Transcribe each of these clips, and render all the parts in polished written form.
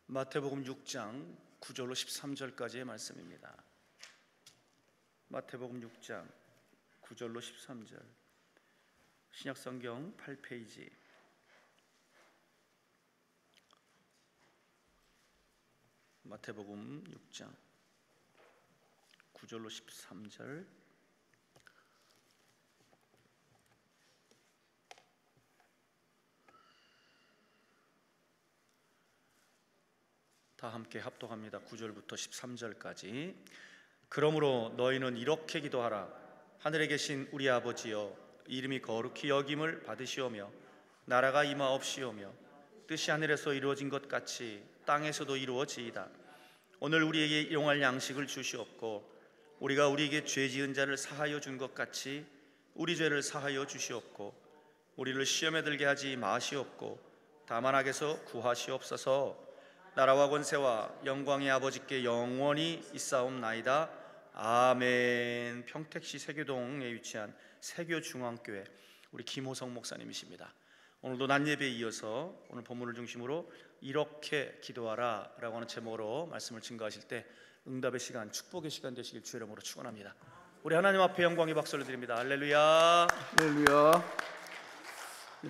마태복음 6장 9절로 13절까지의 말씀입니다. 마태복음 6장 9절로 13절, 신약성경 8페이지. 마태복음 6장 9절로 13절. 다 함께 합독합니다. 9절부터 13절까지. 그러므로 너희는 이렇게 기도하라. 하늘에 계신 우리 아버지여, 이름이 거룩히 여김을 받으시오며 나라가 임하옵시오며 뜻이 하늘에서 이루어진 것 같이 땅에서도 이루어지이다. 오늘 우리에게 일용할 양식을 주시옵고 우리가 우리에게 죄 지은 자를 사하여 준 것 같이 우리 죄를 사하여 주시옵고 우리를 시험에 들게 하지 마시옵고 다만 악에서 구하시옵소서. 나라와 권세와 영광의 아버지께 영원히 있사옵나이다. 아멘. 평택시 세교동에 위치한 세교중앙교회 우리 김호성 목사님이십니다. 오늘도 낮 예배에 이어서 오늘 본문을 중심으로 이렇게 기도하라 라고 하는 제목으로 말씀을 증거하실 때 응답의 시간, 축복의 시간 되시길 주의 이름으로 축원합니다. 우리 하나님 앞에 영광의 박수를 드립니다. 할렐루야. 할렐루야.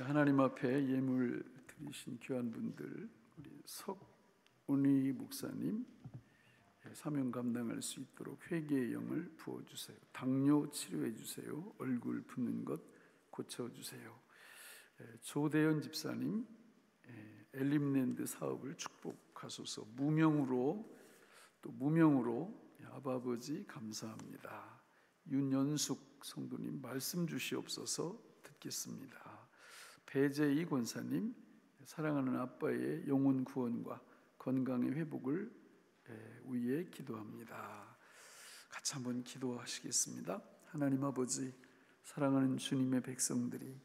하나님 앞에 예물 드리신 귀한 분들, 우리 석운희 목사님 사명 감당할 수 있도록 회개의 영을 부어주세요. 당뇨 치료해 주세요. 얼굴 붓는 것 고쳐주세요. 조대현 집사님 엘림랜드 사업을 축복하소서. 무명으로 아버지 감사합니다. 윤연숙 성도님 말씀 주시옵소서. 듣겠습니다. 배재희 권사님 사랑하는 아빠의 영혼 구원과 건강의 회복을 위해 기도합니다. 같이 한번 기도하시겠습니다. 하나님 아버지, 사랑하는 주님의 백성들이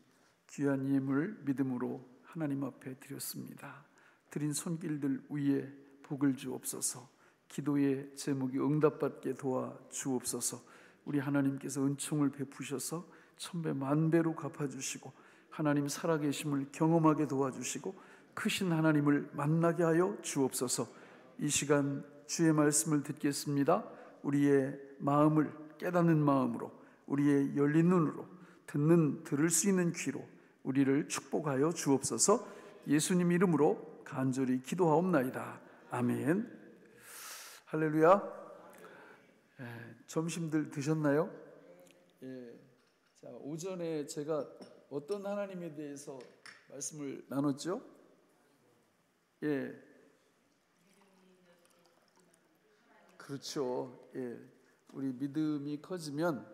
귀한 예물 믿음으로 하나님 앞에 드렸습니다. 드린 손길들 위에 복을 주옵소서. 기도의 제목이 응답받게 도와주옵소서. 우리 하나님께서 은총을 베푸셔서 천배 만배로 갚아주시고 하나님 살아계심을 경험하게 도와주시고 크신 하나님을 만나게 하여 주옵소서. 이 시간 주의 말씀을 듣겠습니다. 우리의 마음을 깨닫는 마음으로, 우리의 열린 눈으로, 들을 수 있는 귀로 우리를 축복하여 주옵소서. 예수님 이름으로 간절히 기도하옵나이다. 아멘. 할렐루야. 점심들 드셨나요? 자, 오전에 제가 어떤 하나님에 대해서 말씀을 나눴죠? 그렇죠. 우리 믿음이 커지면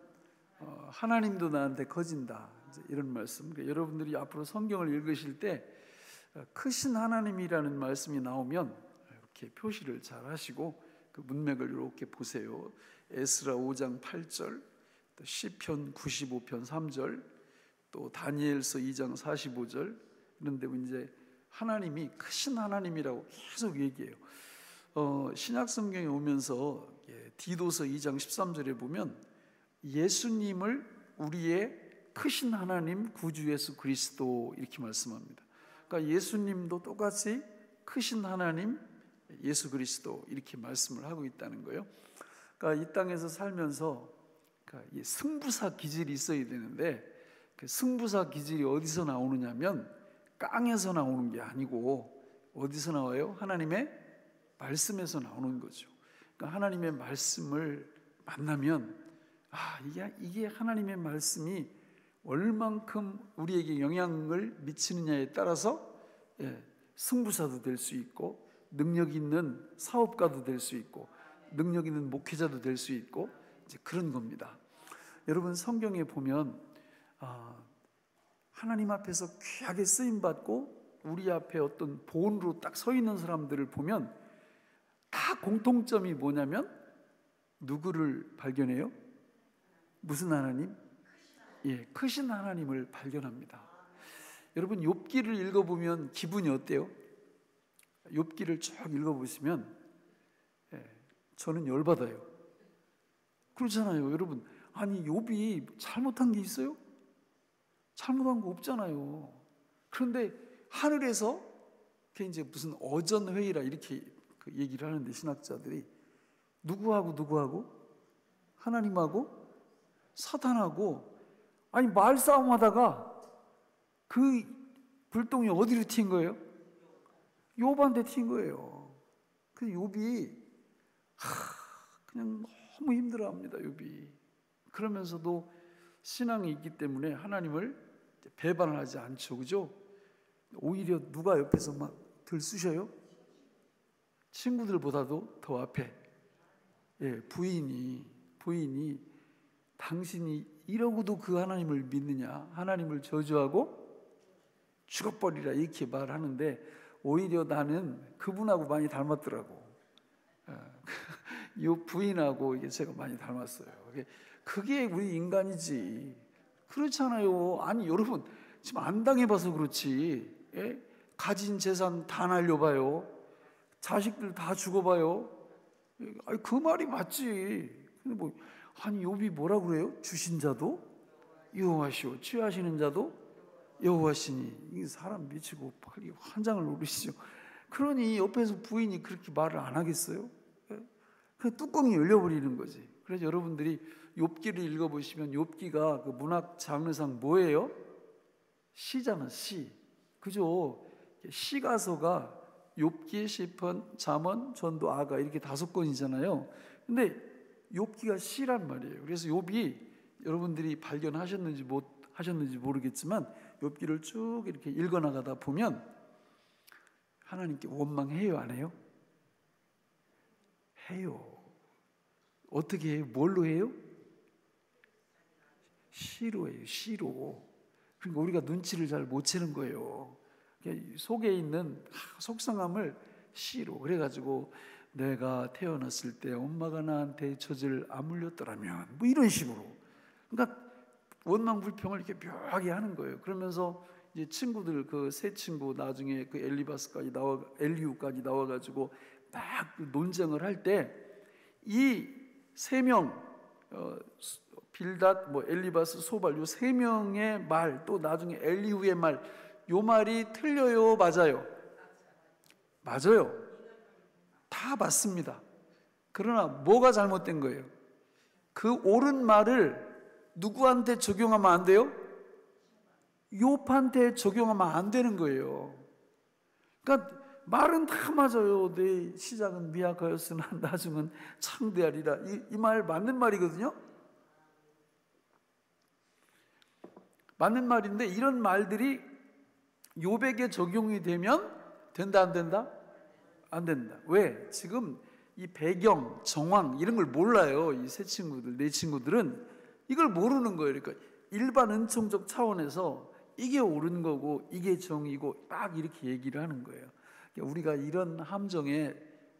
하나님도 나한테 커진다, 이런 말씀. 그러니까 여러분들이 앞으로 성경을 읽으실 때 크신 하나님이라는 말씀이 나오면 이렇게 표시를 잘 하시고 그 문맥을 이렇게 보세요. 에스라 5장 8절, 또 시편 95편 3절, 또 다니엘서 2장 45절, 이런데 이제 하나님이 크신 하나님이라고 계속 얘기해요. 신약 성경에 오면서 디도서 2장 13절에 보면 예수님을 우리의 크신 하나님 구주 예수 그리스도 이렇게 말씀합니다. 그러니까 예수님도 똑같이 크신 하나님 예수 그리스도 이렇게 말씀을 하고 있다는 거예요. 그러니까 이 땅에서 살면서 그러니까 승부사 기질이 있어야 되는데 그 승부사 기질이 어디서 나오느냐면 깡에서 나오는 게 아니고 어디서 나와요? 하나님의 말씀에서 나오는 거죠. 그러니까 하나님의 말씀을 만나면 이게 하나님의 말씀이 얼만큼 우리에게 영향을 미치느냐에 따라서 승부사도 될 수 있고 능력 있는 사업가도 될 수 있고 능력 있는 목회자도 될 수 있고 이제 그런 겁니다. 여러분 성경에 보면 하나님 앞에서 귀하게 쓰임받고 우리 앞에 어떤 보온으로 딱 서 있는 사람들을 보면 다 공통점이 뭐냐면 누구를 발견해요? 무슨 하나님? 크신 하나님을 발견합니다. 여러분 욥기를 읽어보면 기분이 어때요? 욥기를 쭉 읽어보시면 저는 열받아요. 그렇잖아요. 여러분, 아니 욥이 잘못한 게 있어요? 잘못한 거 없잖아요. 그런데 하늘에서 그게 이제 무슨 어전회의라 이렇게 그 얘기를 하는데, 신학자들이 누구하고 하나님하고 사탄하고, 아니 말싸움 하다가 그 불똥이 어디로 튄 거예요? 욥한테 튄 거예요. 그 욥이 그냥 너무 힘들어합니다. 욥이. 그러면서도 신앙이 있기 때문에 하나님을 배반을 하지 않죠. 그죠? 오히려 누가 옆에서 막 들쑤셔요? 친구들보다도 더 앞에, 부인이 당신이 이러고도 그 하나님을 믿느냐, 하나님을 저주하고 죽어버리라, 이렇게 말하는데 오히려 나는 그분하고 많이 닮았더라고. 이 부인하고 이게 제가 많이 닮았어요. 그게 우리 인간이지. 그렇잖아요. 아니 여러분, 지금 안 당해봐서 그렇지, 가진 재산 다 날려봐요, 자식들 다 죽어봐요. 아니 그 말이 맞지. 근데 뭐, 아니 욥이 뭐라 그래요? 주신 자도 여호와시오, 취하시는 자도 여호와시니. 이게 사람 미치고 빨리 환장을 노리시죠. 그러니 옆에서 부인이 그렇게 말을 안 하겠어요? 그 뚜껑이 열려버리는 거지. 그래서 여러분들이 욥기를 읽어보시면, 욥기가 그 문학 장르상 뭐예요? 시잖아, 시. 그죠? 시가서가 욥기, 시편, 잠언, 전도, 아가 이렇게 5권이잖아요. 근데 욥기가 시란 말이에요. 그래서 욥이, 여러분들이 발견하셨는지 못 하셨는지 모르겠지만, 욥기를 쭉 이렇게 읽어나가다 보면 하나님께 원망해요, 안 해요? 해요. 어떻게 해요? 뭘로 해요? 시로 해요, 시로. 그러니까 우리가 눈치를 잘 못 채는 거예요. 속에 있는 속상함을 시로. 그래가지고 내가 태어났을 때 엄마가 나한테 젖을 안 물렸더라면, 뭐 이런 식으로. 그러니까 원망 불평을 이렇게 묘하게 하는 거예요. 그러면서 이제 친구들, 그 세 친구 나중에 그 엘리후까지 나와가지고 막 논쟁을 할 때, 이 세 명, 빌닷, 뭐 엘리바스, 소발, 요 세 명의 말, 또 나중에 엘리후의 말, 요 말이 틀려요, 맞아요? 맞아요. 다 맞습니다. 그러나 뭐가 잘못된 거예요? 그 옳은 말을 누구한테 적용하면 안 돼요? 욥한테 적용하면 안 되는 거예요. 그러니까 말은 다 맞아요. 내 시작은 미약하였으나 나중은 창대하리라. 이 말 맞는 말이거든요. 맞는 말인데, 이런 말들이 욥에게 적용이 되면 된다, 안 된다? 안 된다. 왜? 지금 이 배경, 정황 이런 걸 몰라요. 이 세 친구들, 네 친구들은 이걸 모르는 거예요. 그러니까 일반 은총적 차원에서 이게 옳은 거고 이게 정이고 딱 이렇게 얘기를 하는 거예요. 그러니까 우리가 이런 함정에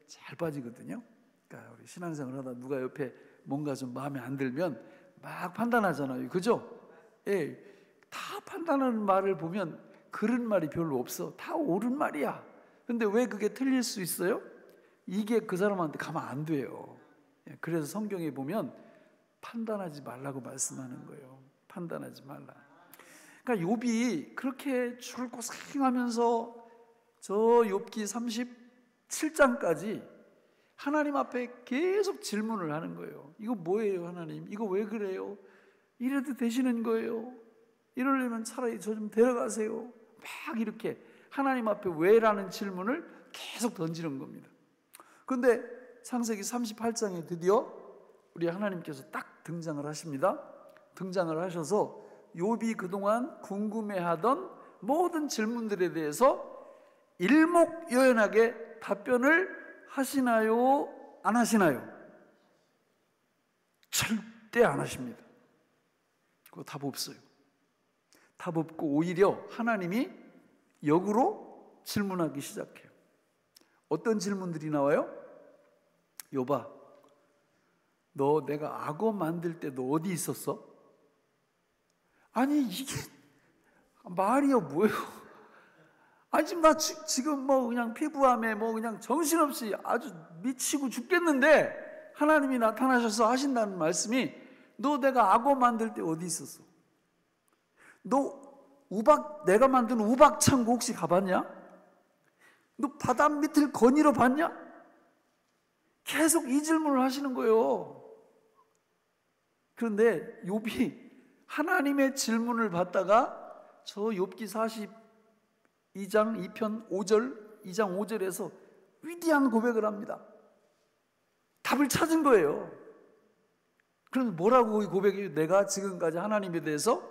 잘 빠지거든요. 그러니까 우리 신앙생활 하다 누가 옆에 뭔가 좀 마음에 안 들면 막 판단하잖아요. 그죠? 예, 다 판단하는 말을 보면 그런 말이 별로 없어. 다 옳은 말이야. 근데 왜 그게 틀릴 수 있어요? 이게 그 사람한테 가면 안 돼요. 그래서 성경에 보면 판단하지 말라고 말씀하는 거예요. 판단하지 말라. 그러니까 욥이 그렇게 죽을 고생하면서 저 욥기 37장까지 하나님 앞에 계속 질문을 하는 거예요. 이거 뭐예요, 하나님? 이거 왜 그래요? 이래도 되시는 거예요? 이러려면 차라리 저 좀 데려가세요. 막 이렇게 하나님 앞에 왜라는 질문을 계속 던지는 겁니다. 그런데 창세기 38장에 드디어 우리 하나님께서 딱 등장을 하십니다. 등장을 하셔서 욥이 그동안 궁금해하던 모든 질문들에 대해서 일목요연하게 답변을 하시나요? 안 하시나요? 절대 안 하십니다. 그거 답 없어요. 답 없고 오히려 하나님이 역으로 질문하기 시작해요. 어떤 질문들이 나와요? 욥아, 너 내가 악어 만들 때 너 어디 있었어? 아니 이게 말이요 뭐예요? 아니 지금 나 지금 뭐 그냥 피부암에 뭐 그냥 정신없이 아주 미치고 죽겠는데 하나님이 나타나셔서 하신다는 말씀이, 너 내가 악어 만들 때 어디 있었어? 너 내가 만든 우박 창고 혹시 가봤냐? 너 바다 밑을 거닐어 봤냐? 계속 이 질문을 하시는 거예요. 그런데 욥이 하나님의 질문을 받다가 저 욥기 42장 2편 5절, 2장 5절에서 위대한 고백을 합니다. 답을 찾은 거예요. 그럼 뭐라고 이 고백이? 내가 지금까지 하나님에 대해서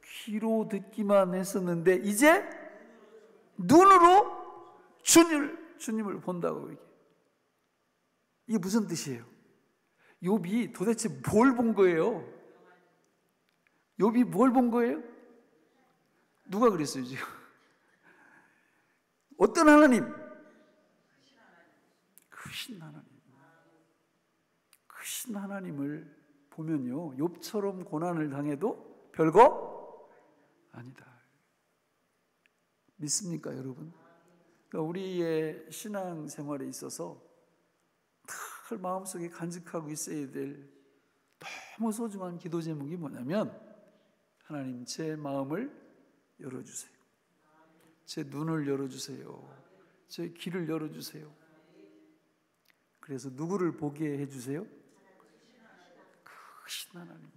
귀로 듣기만 했었는데 이제 눈으로 주님을 본다고. 이게 무슨 뜻이에요? 욥이 도대체 뭘 본 거예요? 욥이 뭘 본 거예요? 누가 그랬어요 지금? 어떤 하나님? 크신 하나님. 크신 하나님을 보면요, 욥처럼 고난을 당해도 별거 아니다. 믿습니까 여러분? 그러니까 우리의 신앙생활에 있어서 늘 마음속에 간직하고 있어야 될 너무 소중한 기도 제목이 뭐냐면, 하나님 제 마음을 열어주세요. 제 눈을 열어주세요. 제 귀를 열어주세요. 그래서 누구를 보게 해주세요? 크신 하나님을.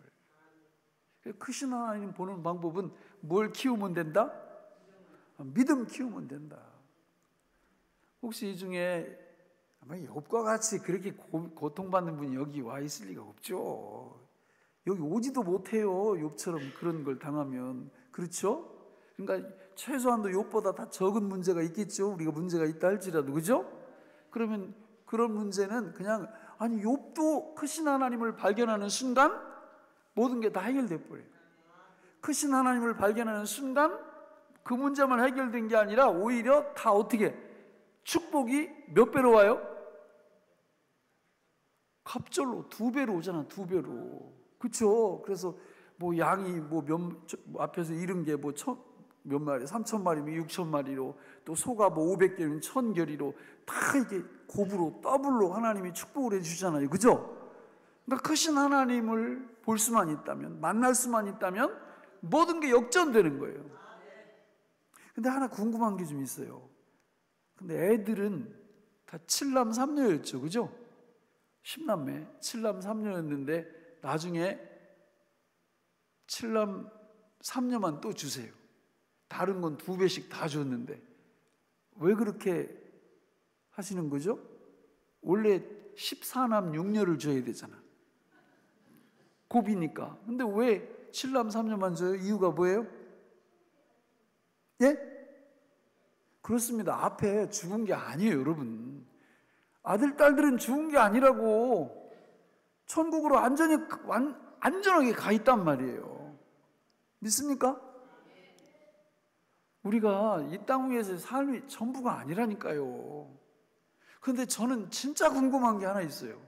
크신 하나님 보는 방법은 뭘 키우면 된다? 믿음 키우면 된다. 혹시 이 중에 아마 욥과 같이 그렇게 고통받는 분이 여기 와 있을 리가 없죠. 여기 오지도 못해요. 욥처럼 그런 걸 당하면. 그렇죠? 그러니까 최소한도 욥보다 다 적은 문제가 있겠죠. 우리가 문제가 있다 할지라도. 그죠? 그러면 그런 문제는 그냥, 아니 욥도 크신 하나님을 발견하는 순간 모든 게 다 해결돼 버려요. 크신 하나님을 발견하는 순간 그 문제만 해결된 게 아니라 오히려 다 어떻게 축복이 몇 배로 와요? 갑절로 2배로 오잖아. 2배로. 그렇죠? 그래서 뭐 양이 뭐 앞에서 잃은 게 뭐 몇 마리, 3,000마리면 6,000마리로, 또 소가 뭐 500개면 1,000결이로 다 이게 곱으로 더블로 하나님이 축복을 해주잖아요. 그죠? 그러니까 크신 하나님을 볼 수만 있다면, 만날 수만 있다면 모든 게 역전되는 거예요. 근데 하나 궁금한 게 좀 있어요. 근데 애들은 다 7남 3녀였죠. 그죠? 10남매 7남 3녀였는데 나중에 7남 3녀만 또 주세요. 다른 건 2배씩 다 줬는데 왜 그렇게 하시는 거죠? 원래 14남 6녀를 줘야 되잖아. 곱이니까. 근데 왜 7남 3녀만 줘요? 이유가 뭐예요? 예? 그렇습니다. 앞에 죽은 게 아니에요, 여러분. 아들, 딸들은 죽은 게 아니라고. 천국으로 안전하게 가 있단 말이에요. 믿습니까? 우리가 이 땅 위에서의 삶이 전부가 아니라니까요. 그런데 저는 진짜 궁금한 게 하나 있어요.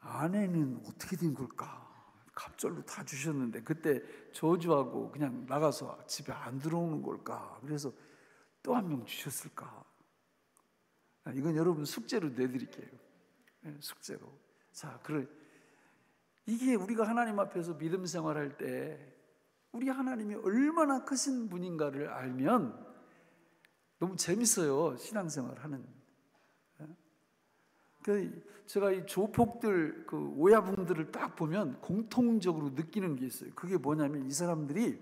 아내는 어떻게 된 걸까? 갑절로 다 주셨는데 그때 저주하고 그냥 나가서 집에 안 들어오는 걸까? 그래서 또 한 명 주셨을까? 이건 여러분 숙제로 내드릴게요. 숙제로. 자, 그래. 이게 우리가 하나님 앞에서 믿음 생활할 때 우리 하나님이 얼마나 크신 분인가를 알면 너무 재밌어요. 신앙생활 하는. 제가 이 조폭들, 그 오야붕들을 딱 보면 공통적으로 느끼는 게 있어요. 그게 뭐냐면 이 사람들이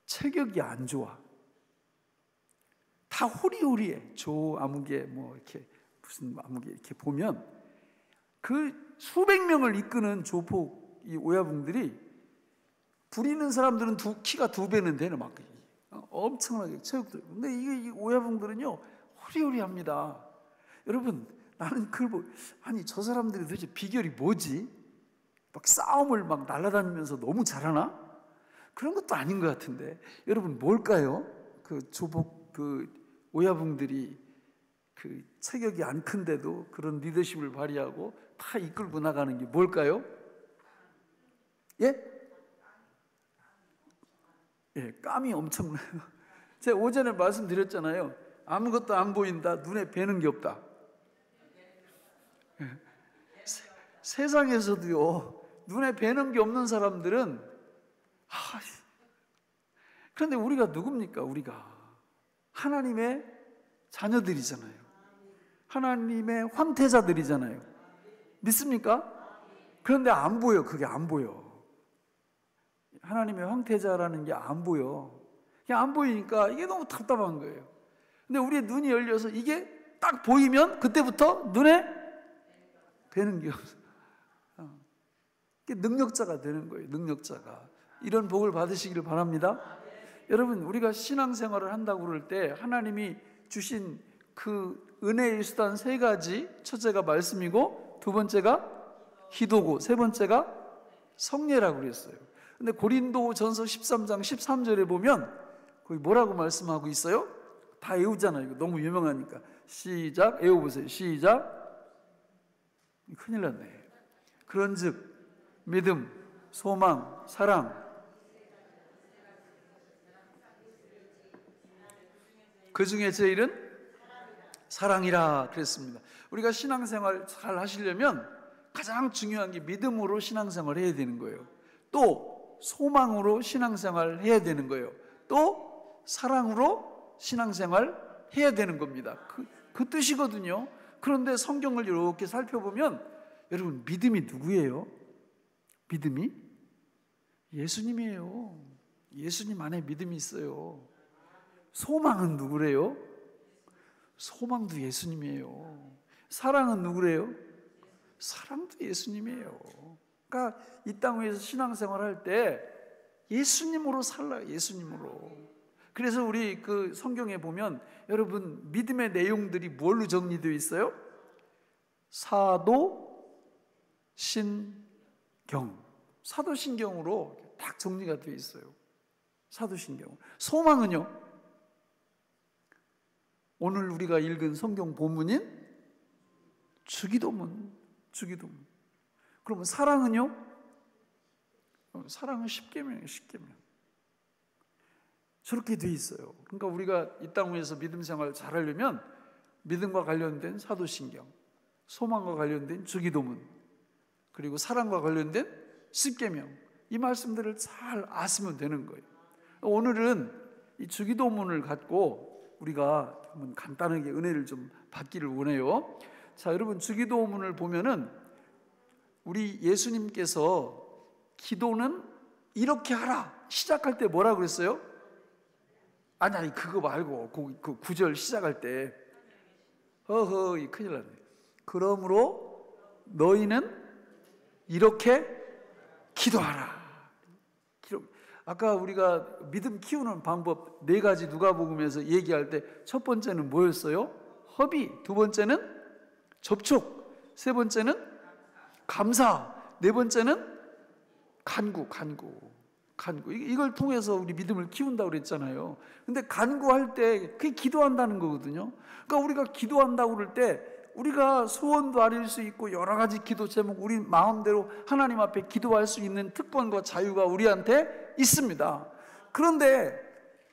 체격이 안 좋아. 다 호리호리해. 조 아무개 뭐 이렇게 무슨 아무개 이렇게 보면 그 수백 명을 이끄는 조폭 이 오야붕들이 부리는 사람들은 키가 2배는 되는 막 엄청나게 체육들. 근데 이 오야붕들은요 호리호리합니다. 여러분 나는 그걸 보고 아니 저 사람들이 도대체 비결이 뭐지? 막 싸움을 막 날아다니면서 너무 잘하나? 그런 것도 아닌 것 같은데 여러분 뭘까요? 그 조복 그 오야붕들이 그 체격이 안 큰데도 그런 리더십을 발휘하고 다 이끌고 나가는 게 뭘까요? 예? 예, 깜이 엄청나요. 제가 오전에 말씀드렸잖아요. 아무것도 안 보인다. 눈에 뵈는 게 없다. 예. 세상에서도요. 눈에 뵈는 게 없는 사람들은 그런데 우리가 누굽니까? 우리가 하나님의 자녀들이잖아요. 하나님의 황태자들이잖아요. 믿습니까? 그런데 안 보여. 그게 안 보여. 하나님의 황태자라는 게 안 보여. 그게 안 보이니까 이게 너무 답답한 거예요. 근데 우리의 눈이 열려서 이게 딱 보이면 그때부터 눈에 뵈는 게 없어. 능력자가 되는 거예요. 능력자가. 이런 복을 받으시기를 바랍니다. 여러분, 우리가 신앙생활을 한다고 그럴 때 하나님이 주신 그 은혜의 수단 세 가지, 첫째가 말씀이고, 두 번째가 기도고, 세 번째가 성례라고 그랬어요. 근데 고린도전서 13장 13절에 보면 거기 뭐라고 말씀하고 있어요? 다 외우잖아요. 이거 너무 유명하니까. 시작, 외워보세요. 시작. 큰일 났네. 그런즉 믿음, 소망, 사랑, 그 중에 제일은 사랑이라 그랬습니다. 우리가 신앙생활 잘 하시려면 가장 중요한 게 믿음으로 신앙생활 해야 되는 거예요. 또 소망으로 신앙생활 해야 되는 거예요. 또 사랑으로 신앙생활 해야 되는 겁니다. 그 뜻이거든요. 그런데 성경을 이렇게 살펴보면 여러분, 믿음이 누구예요? 믿음이 예수님이에요. 예수님 안에 믿음이 있어요. 소망은 누구래요? 소망도 예수님이에요. 사랑은 누구래요? 사랑도 예수님이에요. 그러니까 이 땅 위에서 신앙생활할 때 예수님으로 살라요. 예수님으로. 그래서 우리 그 성경에 보면 여러분, 믿음의 내용들이 뭘로 정리되어 있어요? 사도, 신경. 사도신경으로 딱 정리가 되어 있어요. 사도신경. 소망은요? 오늘 우리가 읽은 성경 본문인 주기도문. 주기도문. 그러면 사랑은요? 사랑은 십계명이에요. 십계명. 저렇게 돼 있어요. 그러니까 우리가 이 땅 위에서 믿음 생활 잘하려면 믿음과 관련된 사도신경, 소망과 관련된 주기도문, 그리고 사랑과 관련된 십계명, 이 말씀들을 잘 아시면 되는 거예요. 오늘은 이 주기도문을 갖고 우리가 한번 간단하게 은혜를 좀 받기를 원해요. 자, 여러분, 주기도문을 보면은 우리 예수님께서 기도는 이렇게 하라 시작할 때 뭐라 그랬어요? 아니 그거 말고 그 9절 시작할 때 허허, 큰일 났네. 그러므로 너희는 이렇게 기도하라. 아까 우리가 믿음 키우는 방법 4가지 누가복음에서 얘기할 때 첫 번째는 뭐였어요? 허비. 두 번째는 접촉. 세 번째는 감사. 네 번째는 간구. 이걸 통해서 우리 믿음을 키운다고 그랬잖아요. 근데 간구할 때 그게 기도한다는 거거든요. 그러니까 우리가 기도한다고 그럴 때 우리가 소원도 아릴 수 있고 여러 가지 기도 제목, 우리 마음대로 하나님 앞에 기도할 수 있는 특권과 자유가 우리한테 있습니다. 그런데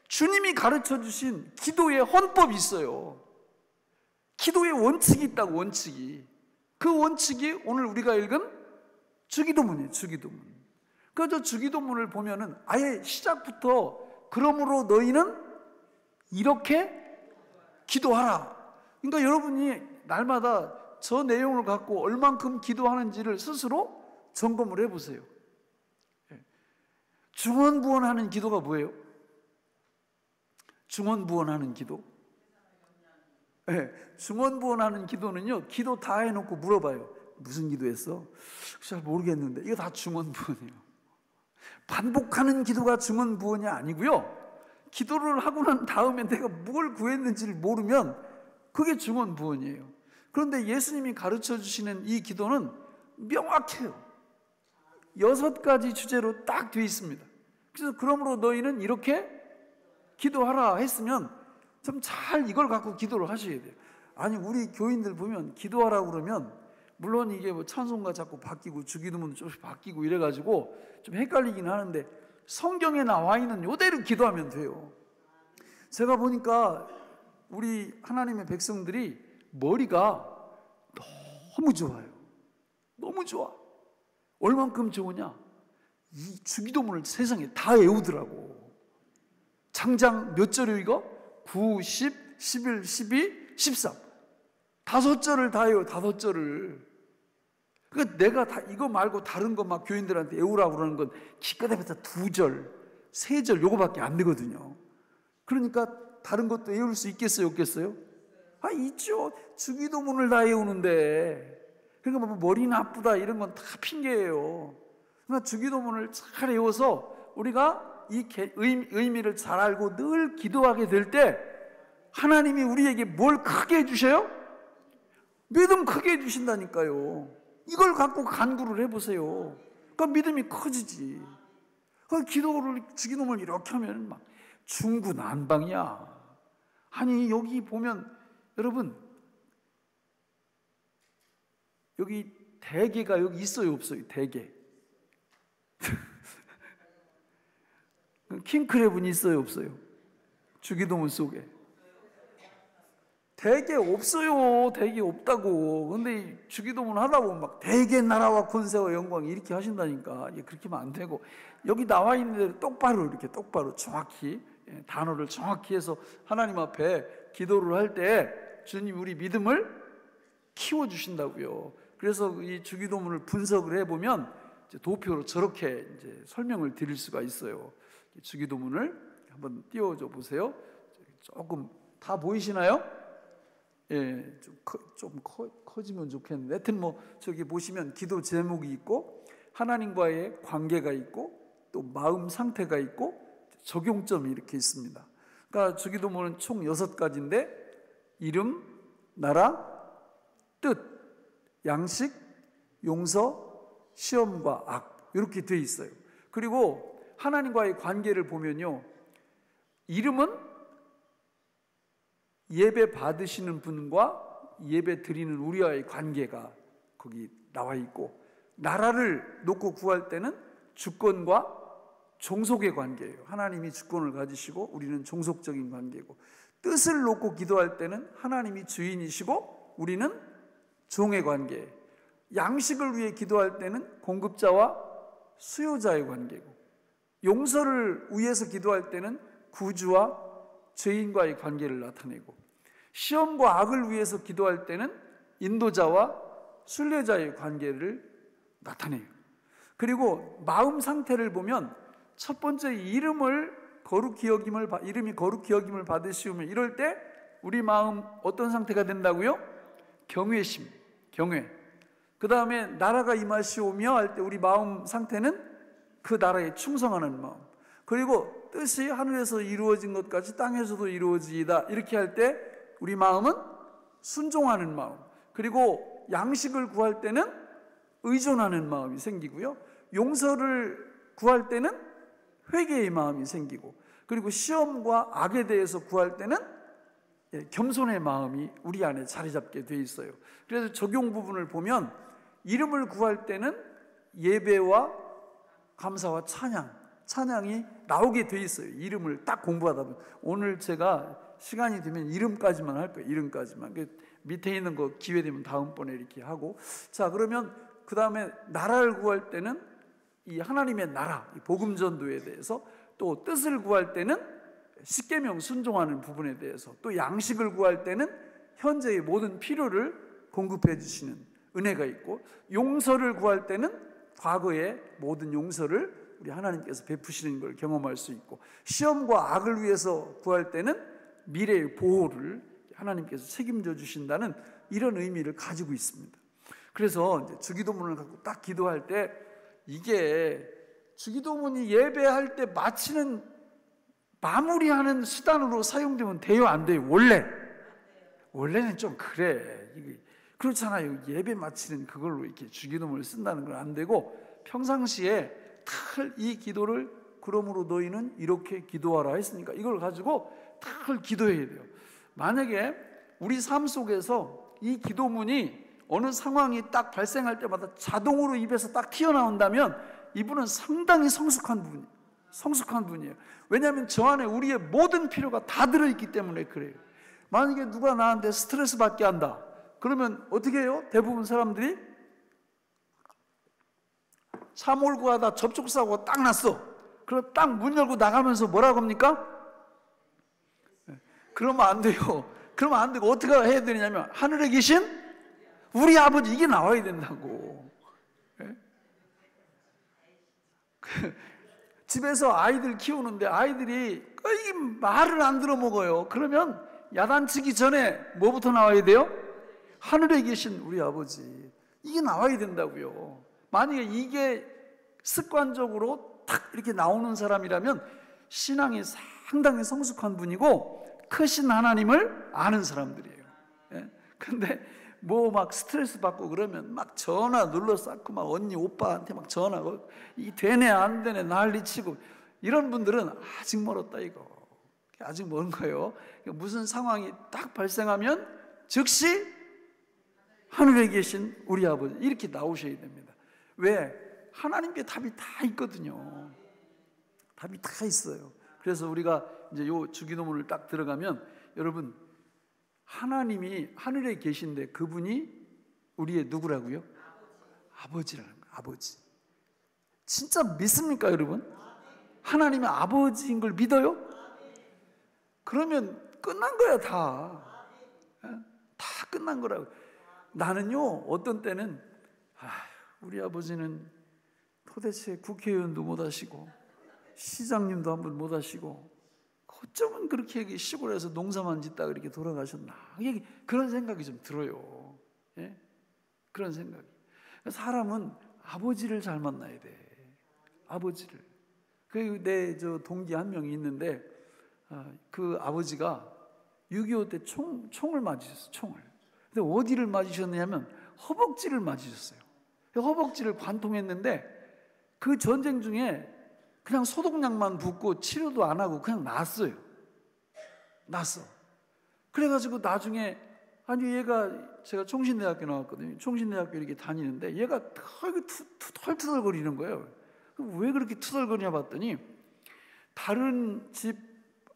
주님이 가르쳐 주신 기도의 헌법이 있어요. 기도의 원칙이 있다고. 원칙이. 그 원칙이 오늘 우리가 읽은 주기도문이에요. 주기도문. 그래서 주기도문을 보면은 아예 시작부터 그러므로 너희는 이렇게 기도하라. 그러니까 여러분이 날마다 저 내용을 갖고 얼만큼 기도하는지를 스스로 점검을 해보세요. 중언부언하는 기도가 뭐예요? 중언부언하는 기도? 중언부언하는 기도는요, 기도 다 해놓고 물어봐요. 무슨 기도했어? 잘 모르겠는데. 이거 다 중언부언이에요. 반복하는 기도가 중언부언이 아니고요, 기도를 하고 난 다음에 내가 뭘 구했는지를 모르면 그게 중언부언이에요. 그런데 예수님이 가르쳐 주시는 이 기도는 명확해요. 6가지 주제로 딱 되어 있습니다. 그래서 그러므로 너희는 이렇게 기도하라 했으면 좀 잘 이걸 갖고 기도를 하셔야 돼요. 아니, 우리 교인들 보면 기도하라고 그러면 물론 이게 뭐 찬송가 자꾸 바뀌고 주기도문도 조금씩 바뀌고 이래가지고 좀 헷갈리긴 하는데 성경에 나와 있는 이대로 기도하면 돼요. 제가 보니까 우리 하나님의 백성들이 머리가 너무 좋아요. 너무 좋아. 얼만큼 좋으냐? 이 주기도문을 세상에 다 외우더라고. 장장 몇 절이요 이거? 9, 10, 11, 12, 13 5절을 다 해요. 5절을. 그러니까 내가 다 이거 말고 다른 거 막 교인들한테 외우라고 그러는 건 기껏 해봤자 2절, 3절 요거밖에 안 되거든요. 그러니까 다른 것도 외울 수 있겠어요, 없겠어요? 아, 있죠. 주기도문을 다 외우는데. 그러니까 뭐 머리 나쁘다 이런 건 다 핑계예요. 그러니까 주기도문을 잘 외워서 우리가 이 의미를 잘 알고 늘 기도하게 될 때 하나님이 우리에게 뭘 크게 해주셔요? 믿음 크게 해주신다니까요. 이걸 갖고 간구를 해보세요. 그러니까 믿음이 커지지. 그 기도를 주기도문을 이렇게 하면 막 중구난방이야. 아니 여기 보면 여러분 여기 대개가 여기 있어요 없어요? 대개 킹크랩은 있어요 없어요? 주기도문 속에 대개 없어요. 대개 없다고. 근데 주기도문 하다 보면 막 대개 나라와 권세와 영광 이렇게 하신다니까. 그렇게 하면 안 되고 여기 나와 있는 대로 똑바로 이렇게 똑바로 정확히 단어를 정확히 해서 하나님 앞에 기도를 할 때 주님 우리 믿음을 키워주신다고요. 그래서 이 주기도문을 분석을 해보면 도표로 저렇게 이제 설명을 드릴 수가 있어요. 주기도문을 한번 띄워줘 보세요. 조금 다 보이시나요? 예, 좀 커지면 좋겠는데 하여튼 뭐 저기 보시면 기도 제목이 있고 하나님과의 관계가 있고 또 마음 상태가 있고 적용점이 이렇게 있습니다. 그러니까 주기도문은 총 6가지인데 이름, 나라, 뜻, 양식, 용서, 시험과 악 이렇게 돼 있어요. 그리고 하나님과의 관계를 보면요, 이름은 예배 받으시는 분과 예배 드리는 우리와의 관계가 거기 나와 있고, 나라를 놓고 구할 때는 주권과 종속의 관계예요. 하나님이 주권을 가지시고 우리는 종속적인 관계고, 뜻을 놓고 기도할 때는 하나님이 주인이시고 우리는 종의 관계, 양식을 위해 기도할 때는 공급자와 수요자의 관계고, 용서를 위해서 기도할 때는 구주와 죄인과의 관계를 나타내고, 시험과 악을 위해서 기도할 때는 인도자와 순례자의 관계를 나타내요. 그리고 마음 상태를 보면 첫 번째 이름이 거룩히 여김을 받으시오면 이럴 때 우리 마음 어떤 상태가 된다고요? 경외심, 경외. 그 다음에 나라가 임하시오며 할 때 우리 마음 상태는 그 나라에 충성하는 마음. 그리고 뜻이 하늘에서 이루어진 것 같이 땅에서도 이루어지이다 이렇게 할 때 우리 마음은 순종하는 마음. 그리고 양식을 구할 때는 의존하는 마음이 생기고요, 용서를 구할 때는 회개의 마음이 생기고, 그리고 시험과 악에 대해서 구할 때는 겸손의 마음이 우리 안에 자리 잡게 돼 있어요. 그래서 적용 부분을 보면 이름을 구할 때는 예배와 감사와 찬양이 나오게 돼 있어요. 이름을 딱 공부하다 보면. 오늘 제가 시간이 되면 이름까지만 할 거예요. 이름까지만. 밑에 있는 거 기회 되면 다음번에 이렇게 하고. 자, 그러면 그 다음에 나라를 구할 때는 이 하나님의 나라, 이 복음 전도에 대해서, 또 뜻을 구할 때는 십계명 순종하는 부분에 대해서, 또 양식을 구할 때는 현재의 모든 필요를 공급해 주시는 은혜가 있고, 용서를 구할 때는 과거의 모든 용서를 우리 하나님께서 베푸시는 걸 경험할 수 있고, 시험과 악을 위해서 구할 때는 미래의 보호를 하나님께서 책임져 주신다는 이런 의미를 가지고 있습니다. 그래서 이제 주기도문을 갖고 딱 기도할 때, 이게 주기도문이 예배할 때 마무리하는 수단으로 사용되면 돼요, 안 돼요? 원래는 좀 그래. 그렇잖아요. 예배 마치는 그걸로 이렇게 주기도문을 쓴다는 건 안 되고, 평상시에 이 기도를 그러므로 너희는 이렇게 기도하라 했으니까 이걸 가지고 딱 기도해야 돼요. 만약에 우리 삶 속에서 이 기도문이 어느 상황이 딱 발생할 때마다 자동으로 입에서 딱 튀어나온다면 이분은 상당히 성숙한 분이에요. 왜냐하면 저 안에 우리의 모든 필요가 다 들어있기 때문에 그래요. 만약에 누가 나한테 스트레스 받게 한다, 그러면 어떻게 해요? 대부분 사람들이 차 몰고 가다 접촉사고가 딱 났어. 그럼 딱 문 열고 나가면서 뭐라고 합니까? 그러면 안 돼요. 그러면 안 되고 어떻게 해야 되냐면 하늘에 계신 우리 아버지, 이게 나와야 된다고. 예? 집에서 아이들 키우는데 아이들이 이 말을 안 들어먹어요. 그러면 야단치기 전에 뭐부터 나와야 돼요? 하늘에 계신 우리 아버지, 이게 나와야 된다고요. 만약에 이게 습관적으로 탁 이렇게 나오는 사람이라면 신앙이 상당히 성숙한 분이고 크신 하나님을 아는 사람들이에요. 근데 뭐 막 스트레스 받고 그러면 막 전화 눌러 쌓고 막 언니 오빠한테 막 전화, 이 되네 안 되네 난리치고, 이런 분들은 아직 멀었다 이거. 아직 먼 거예요. 무슨 상황이 딱 발생하면 즉시 하늘에 계신 우리 아버지, 이렇게 나오셔야 됩니다. 왜? 하나님께 답이 다 있거든요. 답이 다 있어요. 그래서 우리가 이제 요 주기도문을 딱 들어가면, 여러분, 하나님이 하늘에 계신데 그분이 우리의 누구라고요? 아버지라는 거예요. 아버지. 진짜 믿습니까, 여러분? 하나님이 아버지인 걸 믿어요? 그러면 끝난 거야, 다. 다 끝난 거라고. 나는요, 어떤 때는 우리 아버지는 도대체 국회의원도 못 하시고 시장님도 한 번 못 하시고 어쩌면 그렇게 시골에서 농사만 짓다가 그렇게 돌아가셨나, 그런 생각이 좀 들어요. 예? 그런 생각이. 사람은 아버지를 잘 만나야 돼. 아버지를. 내 동기 한 명이 있는데 그 아버지가 6.25 때 총을 맞으셨어요. 총을. 근데 어디를 맞으셨냐면 허벅지를 맞으셨어요. 허벅지를 관통했는데 그 전쟁 중에 그냥 소독약만 붓고 치료도 안 하고 그냥 났어요. 났어. 그래가지고 나중에, 아니 얘가, 제가 총신대학교 나왔거든요. 총신대학교 이렇게 다니는데 얘가 털투덜거리는 거예요. 왜 그렇게 투덜거리냐 봤더니 다른 집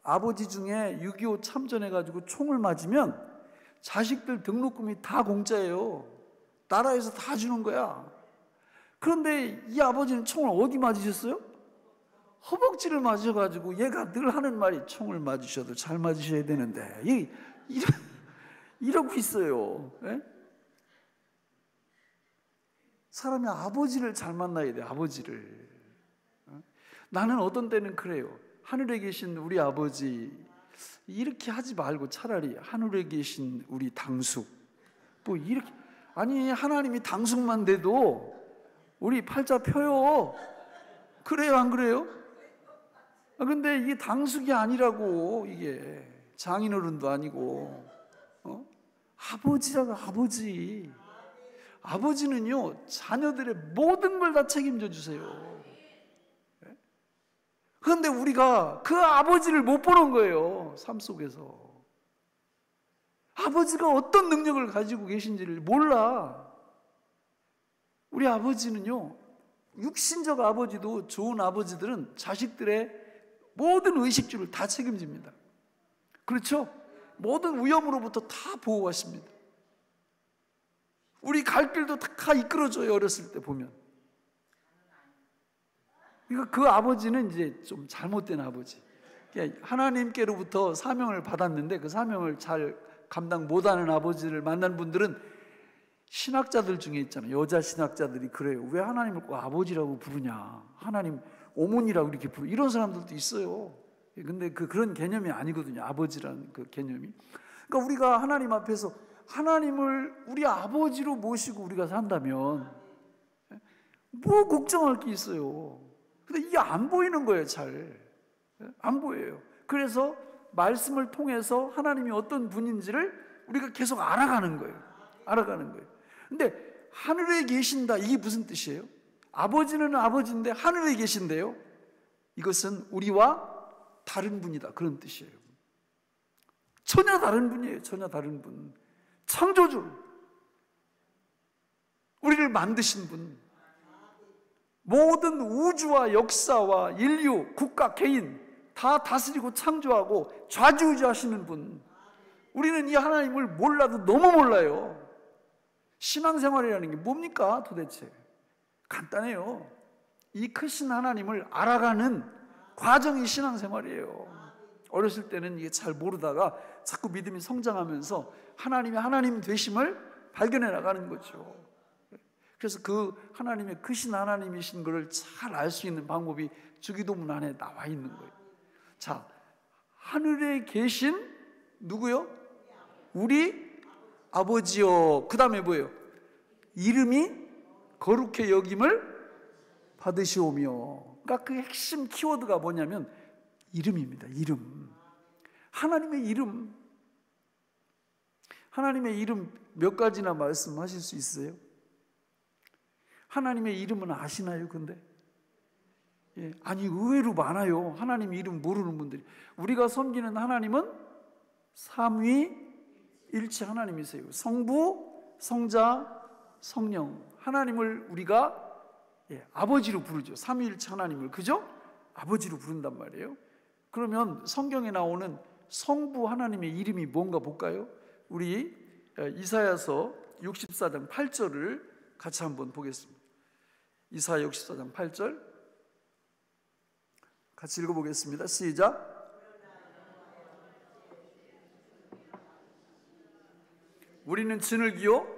아버지 중에 6.25 참전해가지고 총을 맞으면 자식들 등록금이 다 공짜예요. 나라에서 다 주는 거야. 그런데 이 아버지는 총을 어디 맞으셨어요? 허벅지를 맞으셔가지고 얘가 늘 하는 말이, 총을 맞으셔도 잘 맞으셔야 되는데, 이러고 있어요. 예? 사람이 아버지를 잘 만나야 돼, 아버지를. 나는 어떤 때는 그래요. 하늘에 계신 우리 아버지, 이렇게 하지 말고 차라리 하늘에 계신 우리 당숙, 뭐 이렇게, 아니 하나님이 당숙만 돼도 우리 팔자 펴요. 그래요, 안 그래요? 근데 이게 당숙이 아니라고, 이게 장인어른도 아니고, 아버지라고. 아버지. 아버지는요, 자녀들의 모든 걸 다 책임져 주세요. 그런데 우리가 그 아버지를 못 보는 거예요, 삶 속에서. 아버지가 어떤 능력을 가지고 계신지를 몰라. 우리 아버지는요, 육신적 아버지도 좋은 아버지들은 자식들의 모든 의식주를 다 책임집니다. 그렇죠? 모든 위험으로부터 다 보호하십니다. 우리 갈 길도 다 이끌어줘요, 어렸을 때 보면. 그러니까 그 아버지는 이제 좀 잘못된 아버지. 하나님께로부터 사명을 받았는데 그 사명을 잘 감당 못하는 아버지를 만난 분들은, 신학자들 중에 있잖아요. 여자 신학자들이 그래요. 왜 하나님을 꼭 아버지라고 부르냐, 하나님 어머니라고 이렇게 부르, 이런 사람들도 있어요. 근데 그런 개념이 아니거든요, 아버지라는 그 개념이. 그러니까 우리가 하나님 앞에서 하나님을 우리 아버지로 모시고 우리가 산다면 뭐 걱정할 게 있어요. 근데 이게 안 보이는 거예요. 잘 안 보여요. 그래서 말씀을 통해서 하나님이 어떤 분인지를 우리가 계속 알아가는 거예요. 알아가는 거예요. 근데 하늘에 계신다, 이게 무슨 뜻이에요? 아버지는 아버지인데 하늘에 계신데요, 이것은 우리와 다른 분이다, 그런 뜻이에요. 전혀 다른 분이에요. 전혀 다른 분. 창조주, 우리를 만드신 분, 모든 우주와 역사와 인류, 국가, 개인 다 다스리고 창조하고 좌지우지하시는 분. 우리는 이 하나님을 몰라도 너무 몰라요. 신앙생활이라는 게 뭡니까 도대체? 간단해요. 이 크신 하나님을 알아가는 과정이 신앙생활이에요. 어렸을 때는 이게 잘 모르다가 자꾸 믿음이 성장하면서 하나님이 하나님 되심을 발견해 나가는 거죠. 그래서 그 하나님의 크신 하나님이신 것을 잘 알 수 있는 방법이 주기도문 안에 나와 있는 거예요. 자, 하늘에 계신 누구요? 우리 아버지요. 그 다음에 뭐예요? 이름이 거룩해 여김을 받으시오며. 그러니까 그 핵심 키워드가 뭐냐면 이름입니다. 이름. 하나님의 이름. 하나님의 이름 몇 가지나 말씀하실 수 있어요? 하나님의 이름은 아시나요? 근데 아니 의외로 많아요. 하나님 이름 모르는 분들이. 우리가 섬기는 하나님은 삼위일체 하나님이세요. 성부, 성자, 성령. 하나님을 우리가 아버지로 부르죠. 삼위일체 하나님을, 그죠? 아버지로 부른단 말이에요. 그러면 성경에 나오는 성부 하나님의 이름이 뭔가 볼까요? 우리 이사야서 64장 8절을 같이 한번 보겠습니다. 이사야 64장 8절 같이 읽어보겠습니다. 시작. 우리는 진흙이요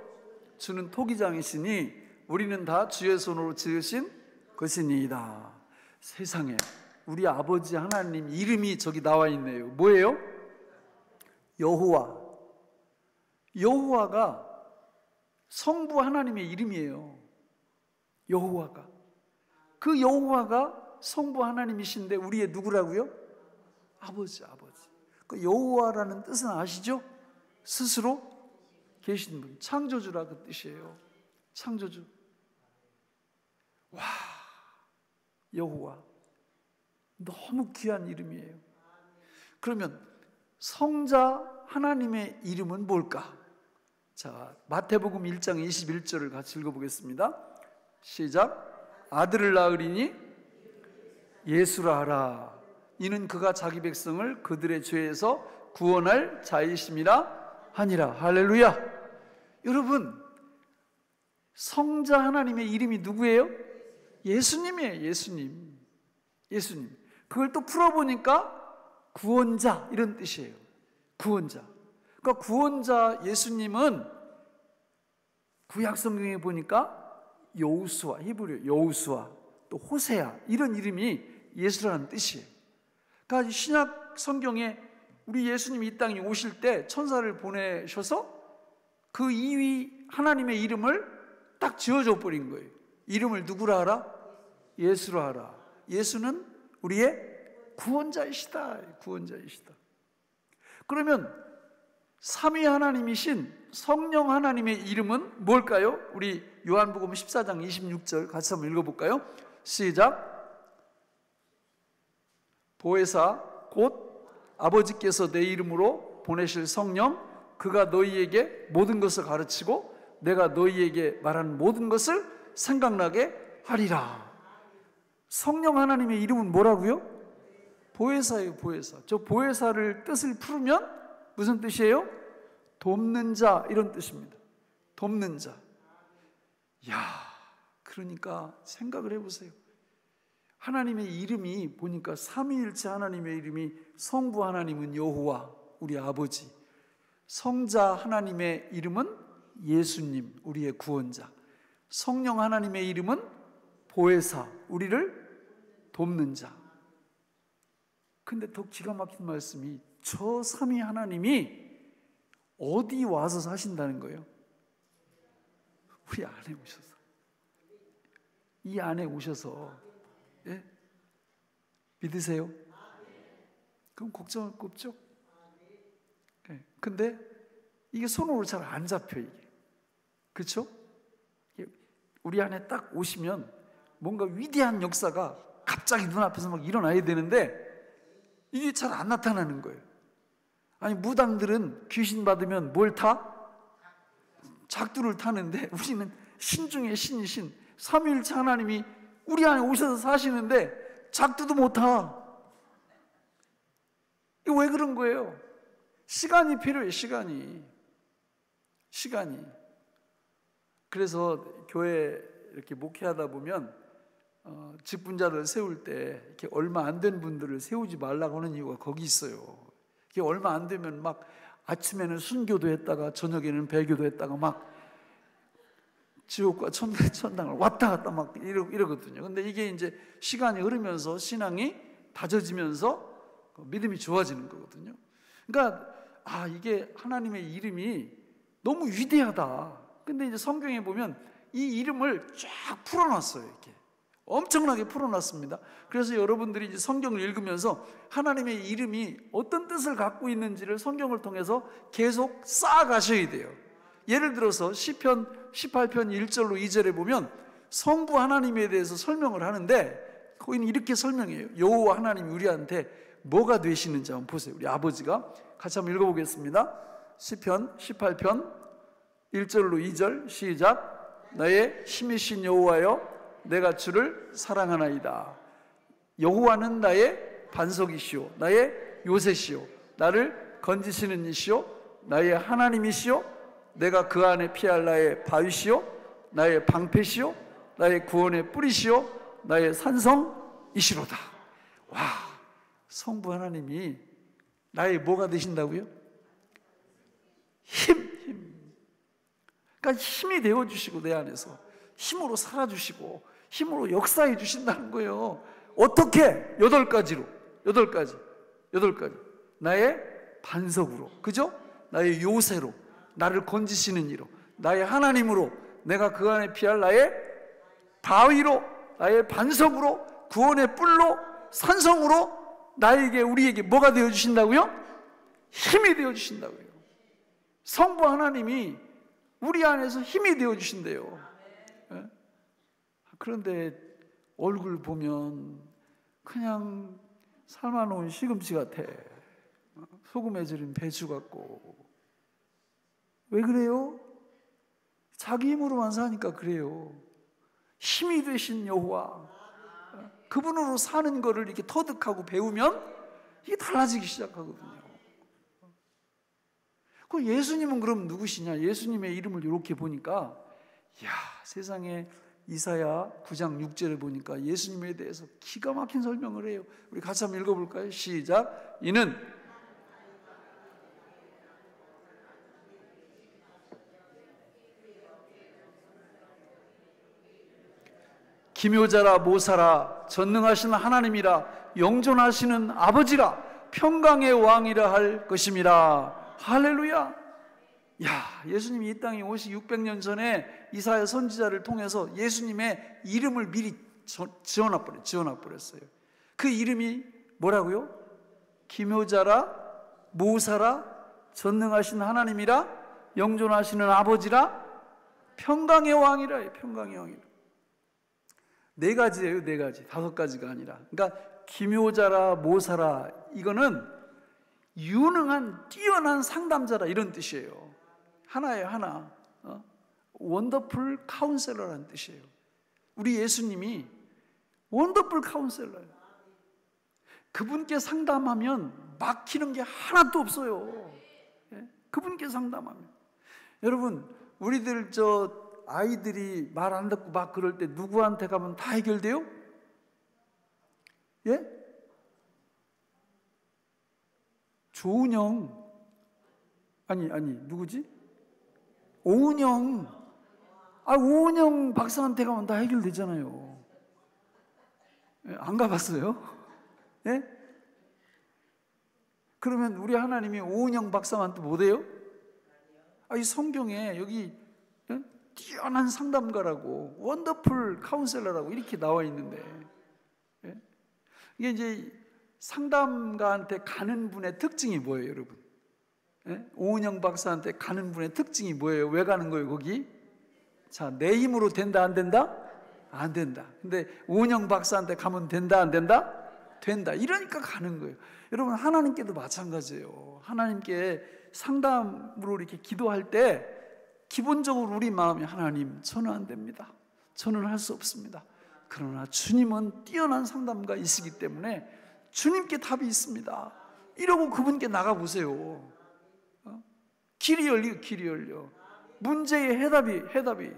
주는 토기장이시니 우리는 다 주의 손으로 지으신 것이니이다. 세상에 우리 아버지 하나님 이름이 저기 나와 있네요. 뭐예요? 여호와. 여호와가 성부 하나님의 이름이에요. 여호와가. 그 여호와가 성부 하나님이신데 우리의 누구라고요? 아버지. 그 여호와라는 뜻은 아시죠? 스스로 계신 분, 창조주라 그 뜻이에요. 창조주. 와, 여호와. 너무 귀한 이름이에요. 그러면 성자 하나님의 이름은 뭘까? 자, 마태복음 1장 21절을 같이 읽어보겠습니다. 시작. 아들을 낳으리니 예수라 하라. 이는 그가 자기 백성을 그들의 죄에서 구원할 자이심이라 하니라. 할렐루야. 여러분, 성자 하나님의 이름이 누구예요? 예수님이에요. 예수님. 그걸 또 풀어보니까 구원자 이런 뜻이에요. 구원자. 그러니까 구원자 예수님은 구약 성경에 보니까 여호수아, 히브리어 여호수아, 또 호세아 이런 이름이 예수라는 뜻이에요. 그러니까 신약 성경에 우리 예수님이 이 땅에 오실 때 천사를 보내셔서 그 2위 하나님의 이름을 딱 지어줘 버린 거예요. 이름을 누구라 하라? 예수라 하라. 예수는 우리의 구원자이시다. 그러면 삼위 하나님이신 성령 하나님의 이름은 뭘까요? 우리 요한복음 14장 26절 같이 한번 읽어볼까요? 시작. 보혜사 곧 아버지께서 내 이름으로 보내실 성령, 그가 너희에게 모든 것을 가르치고 내가 너희에게 말한 모든 것을 생각나게 하리라. 성령 하나님의 이름은 뭐라고요? 보혜사예요. 보혜사. 저 보혜사를 뜻을 풀으면 무슨 뜻이에요? 돕는 자 이런 뜻입니다. 돕는 자. 야, 그러니까 생각을 해보세요. 하나님의 이름이 보니까 삼위일체 하나님의 이름이 성부 하나님은 여호와 우리 아버지, 성자 하나님의 이름은 예수님 우리의 구원자, 성령 하나님의 이름은 보혜사 우리를 돕는 자. 근데 더 기가 막힌 말씀이 저 삼위 하나님이 어디 와서 사신다는 거예요? 우리 안에 오셔서. 이 안에 오셔서. 예? 믿으세요? 그럼 걱정할 거 없죠? 예. 근데 이게 손으로 잘 안 잡혀 이게. 그렇죠? 우리 안에 딱 오시면 뭔가 위대한 역사가 갑자기 눈앞에서 막 일어나야 되는데 이게 잘 안 나타나는 거예요. 아니 무당들은 귀신 받으면 뭘 타? 작두를 타는데 우리는 신 중에 신이신 삼위일체 하나님이 우리 안에 오셔서 사시는데 작두도 못 타. 이거 왜 그런 거예요? 시간이 필요해요. 시간이. 그래서 교회 이렇게 목회하다 보면 직분자들 세울 때 이렇게 얼마 안 된 분들을 세우지 말라고 하는 이유가 거기 있어요. 이게 얼마 안 되면 막 아침에는 순교도 했다가 저녁에는 배교도 했다가 막 지옥과 천당을 왔다 갔다 막 이러거든요. 근데 이게 이제 시간이 흐르면서 신앙이 다져지면서 믿음이 좋아지는 거거든요. 그러니까 이게 하나님의 이름이 너무 위대하다. 근데 이제 성경에 보면 이 이름을 쫙 풀어놨어요. 이렇게 엄청나게 풀어놨습니다. 그래서 여러분들이 이제 성경을 읽으면서 하나님의 이름이 어떤 뜻을 갖고 있는지를 성경을 통해서 계속 쌓아가셔야 돼요. 예를 들어서 시편 18편 1절로 2절에 보면 성부 하나님에 대해서 설명을 하는데 거기는 이렇게 설명해요. 여호와 하나님이 우리한테 뭐가 되시는지 한번 보세요. 우리 아버지가 같이 한번 읽어보겠습니다. 시편 18편 1절로 2절 시작. 나의 힘이신 여호와여 내가 주를 사랑하나이다. 여호와는 나의 반석이시오 나의 요새시오 나를 건지시는 이시오 나의 하나님이시오 내가 그 안에 피할 나의 바위시오 나의 방패시오 나의 구원의 뿌리시오 나의 산성이시로다. 와, 성부 하나님이 나의 뭐가 되신다고요? 힘. 그러니까 힘이 되어주시고 내 안에서 힘으로 살아주시고 힘으로 역사해 주신다는 거예요. 어떻게? 8가지 나의 반석으로, 그죠? 나의 요새로, 나를 건지시는 이로, 나의 하나님으로, 내가 그 안에 피할 나의 바위로, 나의 반석으로, 구원의 뿔로, 산성으로 나에게, 우리에게 뭐가 되어주신다고요? 힘이 되어주신다고요. 성부 하나님이 우리 안에서 힘이 되어주신대요. 그런데 얼굴 보면 그냥 삶아놓은 시금치 같아. 소금에 절인 배추 같고. 왜 그래요? 자기 힘으로만 사니까 그래요. 힘이 되신 여호와, 그분으로 사는 거를 이렇게 터득하고 배우면 이게 달라지기 시작하거든요. 그 예수님은 그럼 누구시냐? 예수님의 이름을 이렇게 보니까 세상에 이사야 9장 6절에 보니까 예수님에 대해서 기가 막힌 설명을 해요. 우리 같이 한번 읽어볼까요? 시작. 이는 기묘자라 모사라 전능하신 하나님이라 영존하시는 아버지라 평강의 왕이라 할 것임이라. 할렐루야. 예수님이 이 땅에 오시 600년 전에 이사야 선지자를 통해서 예수님의 이름을 미리 지어놔버렸어요. 그 이름이 뭐라고요? 기묘자라 모사라 전능하신 하나님이라 영존하시는 아버지라 평강의 왕이라. 평강의 왕이라. 4가지예요. 4가지. 5가지가 아니라. 그러니까 기묘자라 모사라, 이거는 유능한 뛰어난 상담자라 이런 뜻이에요. 하나예요. 하나. 원더풀 카운셀러라는 뜻이에요. 우리 예수님이 원더풀 카운셀러예요. 그분께 상담하면 막히는 게 하나도 없어요. 그분께 상담하면. 여러분, 우리들 아이들이 말 안 듣고 막 그럴 때 누구한테 가면 다 해결돼요? 예? 조은영, 아니 누구지? 오은영. 오은영 박사한테 가면 다 해결되잖아요. 안 가봤어요? 예? 그러면 우리 하나님이 오은영 박사한테 못해요? 이 성경에 여기 뛰어난 상담가라고, 원더풀 카운셀러라고 이렇게 나와 있는데, 이게 이제 상담가한테 가는 분의 특징이 뭐예요, 여러분? 오은영 박사한테 가는 분의 특징이 뭐예요? 왜 가는 거예요, 거기? 자, 내 힘으로 된다, 안 된다? 안 된다. 근데 오은영 박사한테 가면 된다, 안 된다? 된다. 이러니까 가는 거예요. 여러분, 하나님께도 마찬가지예요. 하나님께 상담으로 이렇게 기도할 때 기본적으로 우리 마음이, 하나님, 저는 안 됩니다. 저는 할 수 없습니다. 그러나 주님은 뛰어난 상담가이시기 때문에 주님께 답이 있습니다. 이러고 그분께 나가보세요. 길이 열려. 문제의 해답이.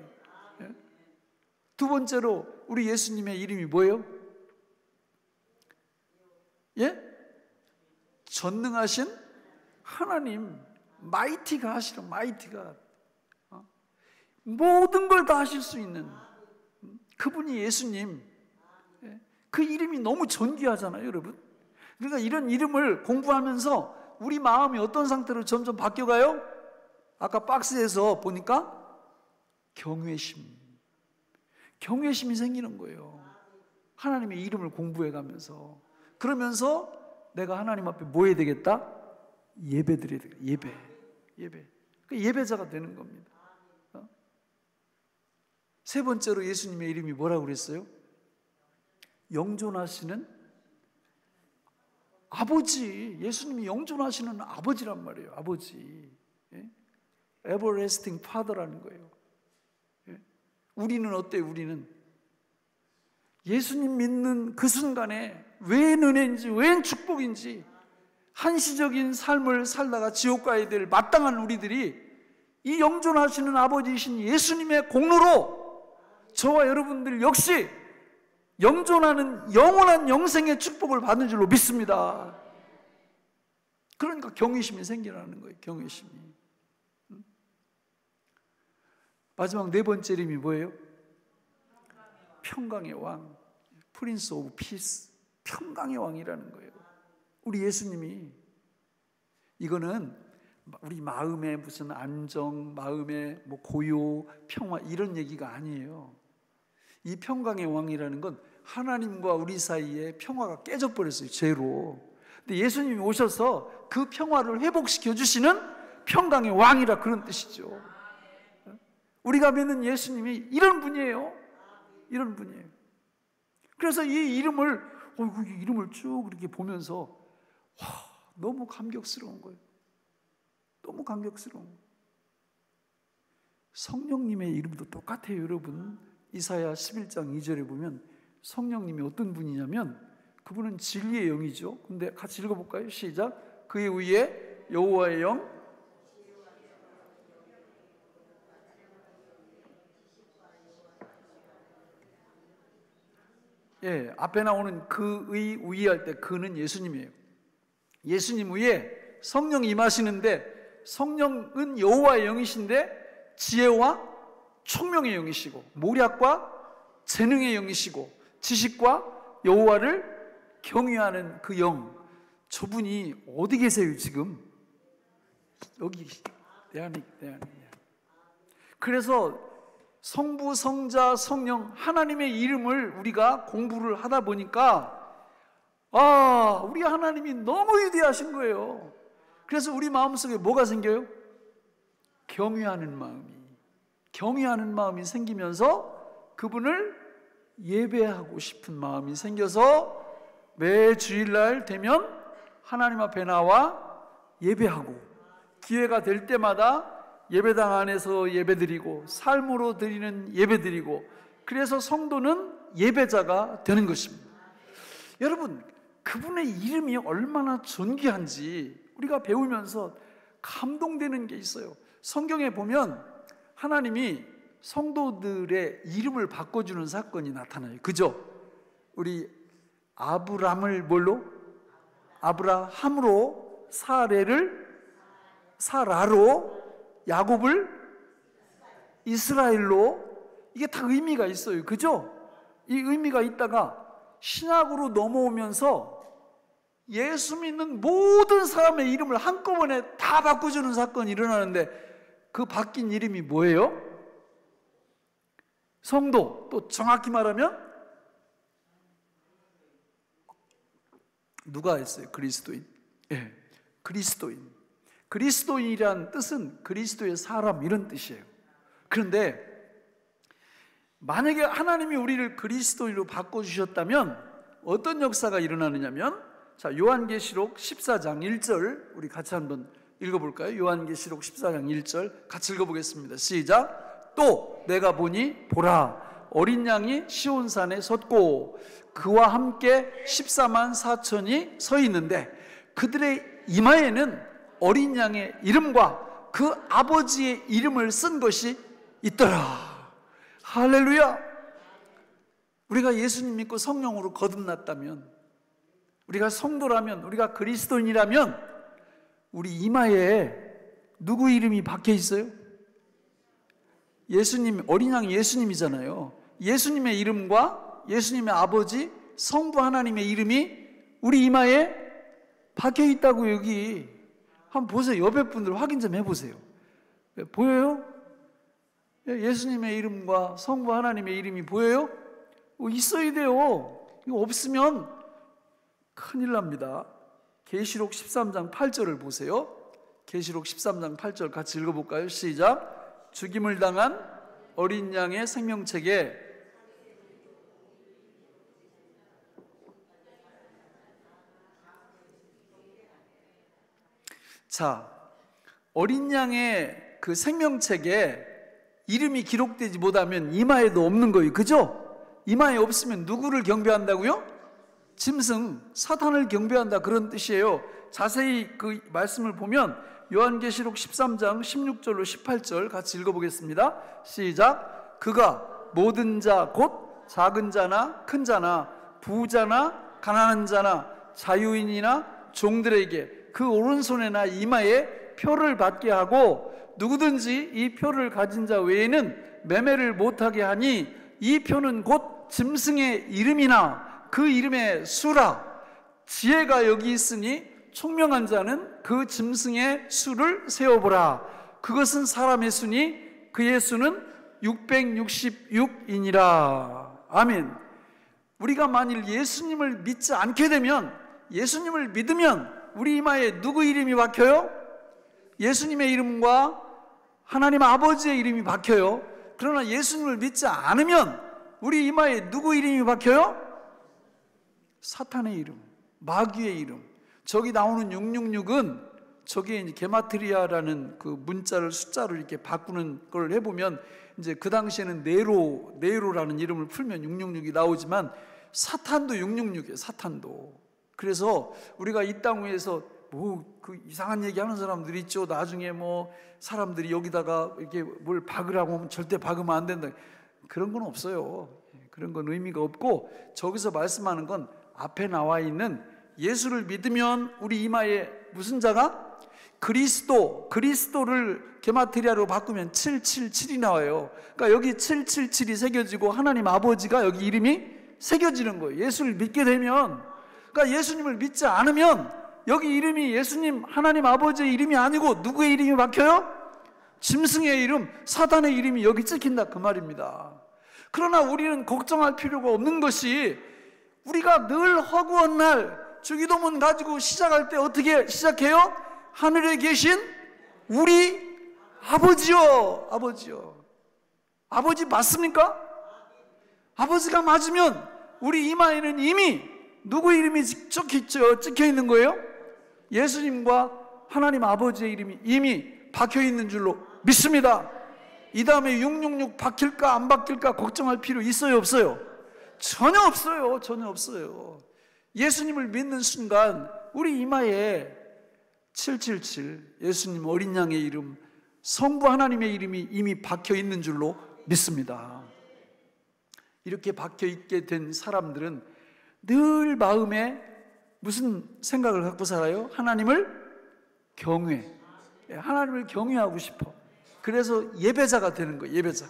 두 번째로 우리 예수님의 이름이 뭐예요? 예? 전능하신 하나님, 마이티가 하시는, 마이티가 모든 걸 다 하실 수 있는 그분이 예수님. 그 이름이 너무 존귀하잖아요, 여러분. 그러니까 이런 이름을 공부하면서 우리 마음이 어떤 상태로 점점 바뀌어가요? 아까 박스에서 보니까 경외심이 생기는 거예요. 하나님의 이름을 공부해가면서. 그러면서 내가 하나님 앞에 뭐 해야 되겠다? 예배 드려야 되겠다. 예배. 그 예배자가 되는 겁니다. 세 번째로 예수님의 이름이 뭐라고 그랬어요? 영존하시는 아버지. 예수님이 영존하시는 아버지란 말이에요. 아버지. Everlasting Father라는 거예요. 우리는 어때요? 우리는 예수님 믿는 그 순간에 웬 은혜인지 웬 축복인지 한시적인 삶을 살다가 지옥 가야 될 마땅한 우리들이 이 영존하시는 아버지이신 예수님의 공로로 저와 여러분들 역시 영존하는 영원한 영생의 축복을 받는 줄로 믿습니다. 그러니까 경외심이 생기라는 거예요. 경외심이. 마지막 네 번째 이름이 뭐예요? 평강의 왕, 프린스 오브 피스, 평강의 왕이라는 거예요. 우리 예수님이, 이거는 우리 마음의 무슨 안정, 마음의 뭐 고요, 평화 이런 얘기가 아니에요. 이 평강의 왕이라는 건 하나님과 우리 사이에 평화가 깨져버렸어요, 죄로. 근데 예수님이 오셔서 그 평화를 회복시켜 주시는 평강의 왕이라 그런 뜻이죠. 우리가 믿는 예수님이 이런 분이에요. 이런 분이에요. 그래서 이 이름을 쭉 이렇게 보면서 너무 감격스러운 거예요. 너무 감격스러운 거예요. 성령님의 이름도 똑같아요, 여러분. 이사야 11장 2절에 보면 성령님이 어떤 분이냐면 그분은 진리의 영이죠. 근데 같이 읽어볼까요? 시작. 그의 위에 여호와의 영, 앞에 나오는 그의 위할 때 그는 예수님이에요. 예수님 위에 성령이 임하시는데 성령은 여호와의 영이신데 지혜와 총명의 영이시고 모략과 재능의 영이시고 지식과 여호와를 경외하는 그 영. 저분이 어디 계세요 지금? 여기 내 안에. 그래서 성부, 성자, 성령 하나님의 이름을 우리가 공부를 하다 보니까 우리 하나님이 너무 위대하신 거예요. 그래서 우리 마음속에 뭐가 생겨요? 경외하는 마음이 생기면서 그분을 예배하고 싶은 마음이 생겨서 매 주일날 되면 하나님 앞에 나와 예배하고 기회가 될 때마다 예배당 안에서 예배드리고 삶으로 드리는 예배드리고 그래서 성도는 예배자가 되는 것입니다. 여러분, 그분의 이름이 얼마나 존귀한지 우리가 배우면서 감동되는 게 있어요. 성경에 보면 하나님이 성도들의 이름을 바꿔주는 사건이 나타나요. 그죠? 우리 아브람을 뭘로? 아브라함으로 사라로 야곱을 이스라엘로 이게 다 의미가 있어요. 그죠? 이 의미가 있다가 신약으로 넘어오면서 예수 믿는 모든 사람의 이름을 한꺼번에 다 바꿔주는 사건이 일어나는데 그 바뀐 이름이 뭐예요? 성도, 또 정확히 말하면 누가 했어요? 그리스도인. 그리스도인. 그리스도인이란 뜻은 그리스도의 사람 이런 뜻이에요. 그런데 만약에 하나님이 우리를 그리스도인으로 바꿔주셨다면 어떤 역사가 일어나느냐면 자, 요한계시록 14장 1절 우리 같이 한번 읽어볼까요? 요한계시록 14장 1절 같이 읽어보겠습니다. 시작. 또 내가 보니 보라 어린 양이 시온산에 섰고 그와 함께 14만 4천이 서 있는데 그들의 이마에는 어린 양의 이름과 그 아버지의 이름을 쓴 것이 있더라. 할렐루야. 우리가 예수님 믿고 성령으로 거듭났다면, 우리가 성도라면, 우리가 그리스도인이라면 우리 이마에 누구 이름이 박혀 있어요? 예수님, 어린 양 예수님이잖아요. 예수님의 이름과 예수님의 아버지 성부 하나님의 이름이 우리 이마에 박혀 있다고. 여기 한번 보세요. 옆에 분들 확인 좀 해보세요. 보여요? 예수님의 이름과 성부 하나님의 이름이 보여요? 있어야 돼요. 이거 없으면 큰일 납니다. 계시록 13장 8절을 보세요. 계시록 13장 8절 같이 읽어볼까요? 시작. 죽임을 당한 어린 양의 생명책에 자, 어린 양의 그 생명책에 이름이 기록되지 못하면 이마에도 없는 거예요. 그죠? 이마에 없으면 누구를 경배한다고요? 짐승, 사탄을 경배한다, 그런 뜻이에요. 자세히 그 말씀을 보면 요한계시록 13장 16절로 18절 같이 읽어보겠습니다. 시작. 그가 모든 자 곧 작은 자나 큰 자나 부자나 가난한 자나 자유인이나 종들에게 그 오른손에나 이마에 표를 받게 하고 누구든지 이 표를 가진 자 외에는 매매를 못하게 하니 이 표는 곧 짐승의 이름이나 그 이름의 수라. 지혜가 여기 있으니 총명한 자는 그 짐승의 수를 세어보라. 그것은 사람의 수니 그의 수는 666이니라. 아멘. 우리가 만일 예수님을 믿지 않게 되면, 예수님을 믿으면 우리 이마에 누구 이름이 박혀요? 예수님의 이름과 하나님 아버지의 이름이 박혀요. 그러나 예수님을 믿지 않으면 우리 이마에 누구 이름이 박혀요? 사탄의 이름, 마귀의 이름. 저기 나오는 666은 저게 이제 게마트리아라는 그 문자를 숫자로 이렇게 바꾸는 걸 해보면 이제 그 당시에는 네로라는 이름을 풀면 666이 나오지만 사탄도 666이에요. 사탄도. 그래서 우리가 이 땅 위에서 뭐 그 이상한 얘기 하는 사람들이 있죠. 나중에 뭐 사람들이 여기다가 이렇게 뭘 박으라고 하면 절대 박으면 안 된다. 그런 건 없어요. 그런 건 의미가 없고, 저기서 말씀하는 건 앞에 나와 있는 예수를 믿으면 우리 이마에 무슨 자가? 그리스도를 게마트리아로 바꾸면 777이 나와요. 그러니까 여기 777이 새겨지고 하나님 아버지가 여기 이름이 새겨지는 거예요. 예수를 믿게 되면. 그러니까 예수님을 믿지 않으면 여기 이름이 예수님 하나님 아버지의 이름이 아니고 누구의 이름이 박혀요? 짐승의 이름, 사단의 이름이 여기 찍힌다, 그 말입니다. 그러나 우리는 걱정할 필요가 없는 것이, 우리가 늘 허구한 날 주기도문 가지고 시작할 때 어떻게 시작해요? 하늘에 계신 우리 아버지요. 아버지요. 아버지 맞습니까? 아버지가 맞으면 우리 이마에는 이미 누구 이름이 찍혀 있는 거예요? 예수님과 하나님 아버지의 이름이 이미 박혀 있는 줄로 믿습니다. 이 다음에 666 박힐까 안 박힐까 걱정할 필요 있어요, 없어요? 전혀 없어요. 전혀 없어요. 예수님을 믿는 순간 우리 이마에 777 예수님 어린 양의 이름, 성부 하나님의 이름이 이미 박혀 있는 줄로 믿습니다. 이렇게 박혀 있게 된 사람들은 늘 마음에 무슨 생각을 갖고 살아요? 하나님을 경외. 하나님을 경외하고 싶어. 그래서 예배자가 되는 거예요. 예배자.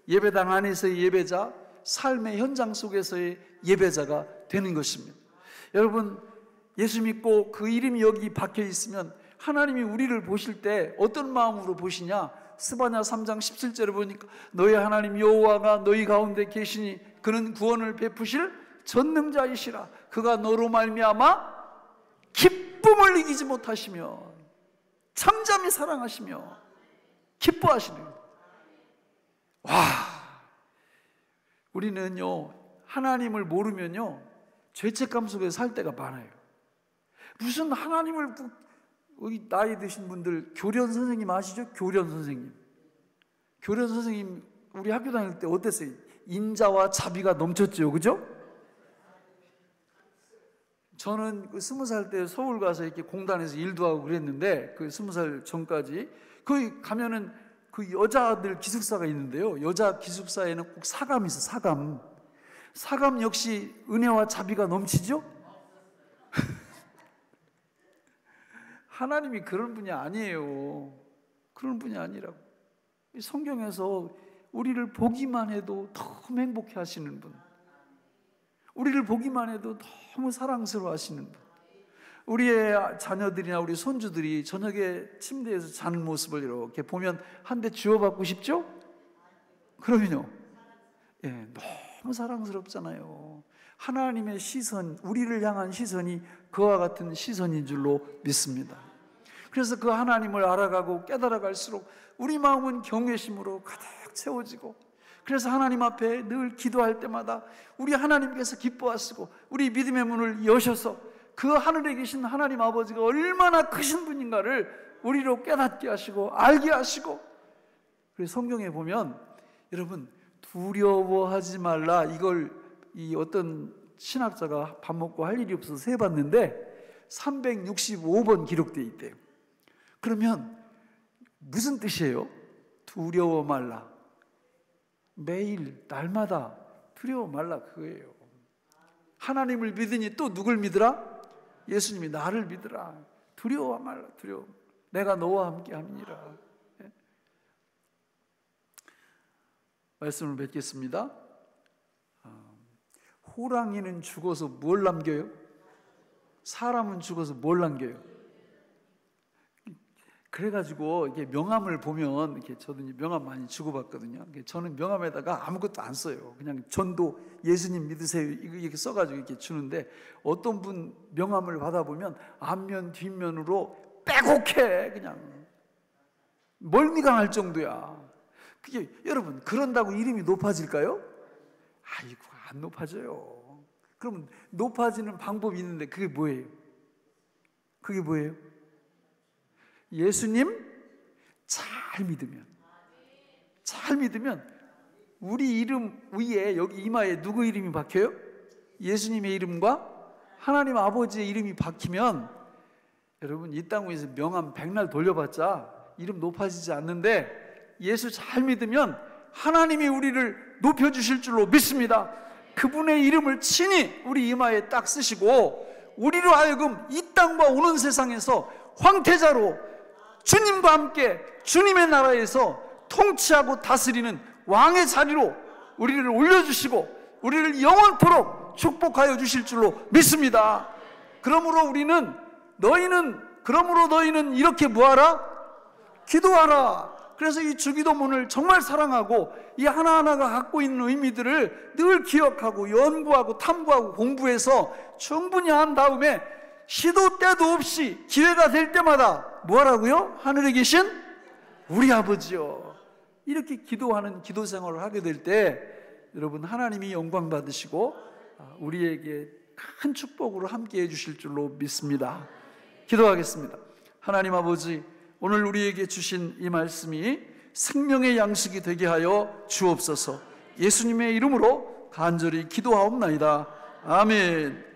예배당 안에서의 예배자, 삶의 현장 속에서의 예배자가 되는 것입니다. 여러분, 예수 믿고 그 이름이 여기 박혀 있으면 하나님이 우리를 보실 때 어떤 마음으로 보시냐? 스바냐 3장 17절에 보니까 너희 하나님 여호와가 너희 가운데 계시니 그는 구원을 베푸실 전능자이시라. 그가 너로 말미암아 기쁨을 이기지 못하시며 잠잠히 사랑하시며 기뻐하시는. 와, 우리는요 하나님을 모르면요 죄책감 속에 살 때가 많아요. 무슨 하나님을, 여기 나이 드신 분들 교련 선생님 아시죠? 교련 선생님. 교련 선생님 우리 학교 다닐 때 어땠어요? 인자와 자비가 넘쳤죠, 그죠? 저는 20살 때 서울 가서 이렇게 공단에서 일도 하고 그랬는데, 그 20살 전까지 거기 가면은 그 여자들 기숙사가 있는데요, 여자 기숙사에는 꼭 사감이 있어. 사감. 사감 역시 은혜와 자비가 넘치죠? 하나님이 그런 분이 아니에요. 그런 분이 아니라고. 이 성경에서 우리를 보기만 해도 너무 행복해 하시는 분, 우리를 보기만 해도 너무 사랑스러워 하시는 분, 우리의 자녀들이나 우리 손주들이 저녁에 침대에서 자는 모습을 이렇게 보면 한 대 주워받고 싶죠? 그러면요, 예, 너무 사랑스럽잖아요. 하나님의 시선, 우리를 향한 시선이 그와 같은 시선인 줄로 믿습니다. 그래서 그 하나님을 알아가고 깨달아갈수록 우리 마음은 경외심으로 가득 채워지고, 그래서 하나님 앞에 늘 기도할 때마다 우리 하나님께서 기뻐하시고 우리 믿음의 문을 여셔서 그 하늘에 계신 하나님 아버지가 얼마나 크신 분인가를 우리로 깨닫게 하시고 알게 하시고, 그래서 성경에 보면 여러분 두려워하지 말라, 이걸 이 어떤 신학자가 밥 먹고 할 일이 없어서 해봤는데 365번 기록되어 있대요. 그러면 무슨 뜻이에요? 두려워 말라. 매일 날마다 두려워 말라, 그거예요. 하나님을 믿으니 또 누굴 믿으라? 예수님이 나를 믿으라. 두려워 말라. 두려워. 내가 너와 함께 함이니라. 예? 말씀을 맺겠습니다. 호랑이는 죽어서 뭘 남겨요? 사람은 죽어서 뭘 남겨요? 그래가지고 이게 명함을 보면, 이렇게 저도 명함 많이 주고받거든요. 저는 명함에다가 아무것도 안 써요. 그냥 전도 예수님 믿으세요 이렇게 써가지고 이렇게 주는데, 어떤 분 명함을 받아보면 앞면 뒷면으로 빼곡해. 그냥 멀미가 날 정도야. 그게 여러분, 그런다고 이름이 높아질까요? 아이고, 안 높아져요. 그러면 높아지는 방법이 있는데 그게 뭐예요? 그게 뭐예요? 예수님 잘 믿으면 우리 이름 위에, 여기 이마에 누구 이름이 박혀요? 예수님의 이름과 하나님 아버지의 이름이 박히면, 여러분 이 땅 위에서 명함 백날 돌려봤자 이름 높아지지 않는데, 예수 잘 믿으면 하나님이 우리를 높여주실 줄로 믿습니다. 그분의 이름을 친히 우리 이마에 딱 쓰시고, 우리로 하여금 이 땅과 오는 세상에서 황태자로 주님과 함께 주님의 나라에서 통치하고 다스리는 왕의 자리로 우리를 올려주시고 우리를 영원토록 축복하여 주실 줄로 믿습니다. 그러므로 너희는 이렇게 뭐하라? 기도하라. 그래서 이 주기도문을 정말 사랑하고 이 하나하나가 갖고 있는 의미들을 늘 기억하고 연구하고 탐구하고 공부해서 충분히 한 다음에 시도 때도 없이 기회가 될 때마다 뭐하라고요? 하늘에 계신 우리 아버지요. 이렇게 기도하는 기도 생활을 하게 될 때 여러분 하나님이 영광 받으시고 우리에게 큰 축복으로 함께 해주실 줄로 믿습니다. 기도하겠습니다. 하나님 아버지, 오늘 우리에게 주신 이 말씀이 생명의 양식이 되게 하여 주옵소서. 예수님의 이름으로 간절히 기도하옵나이다. 아멘.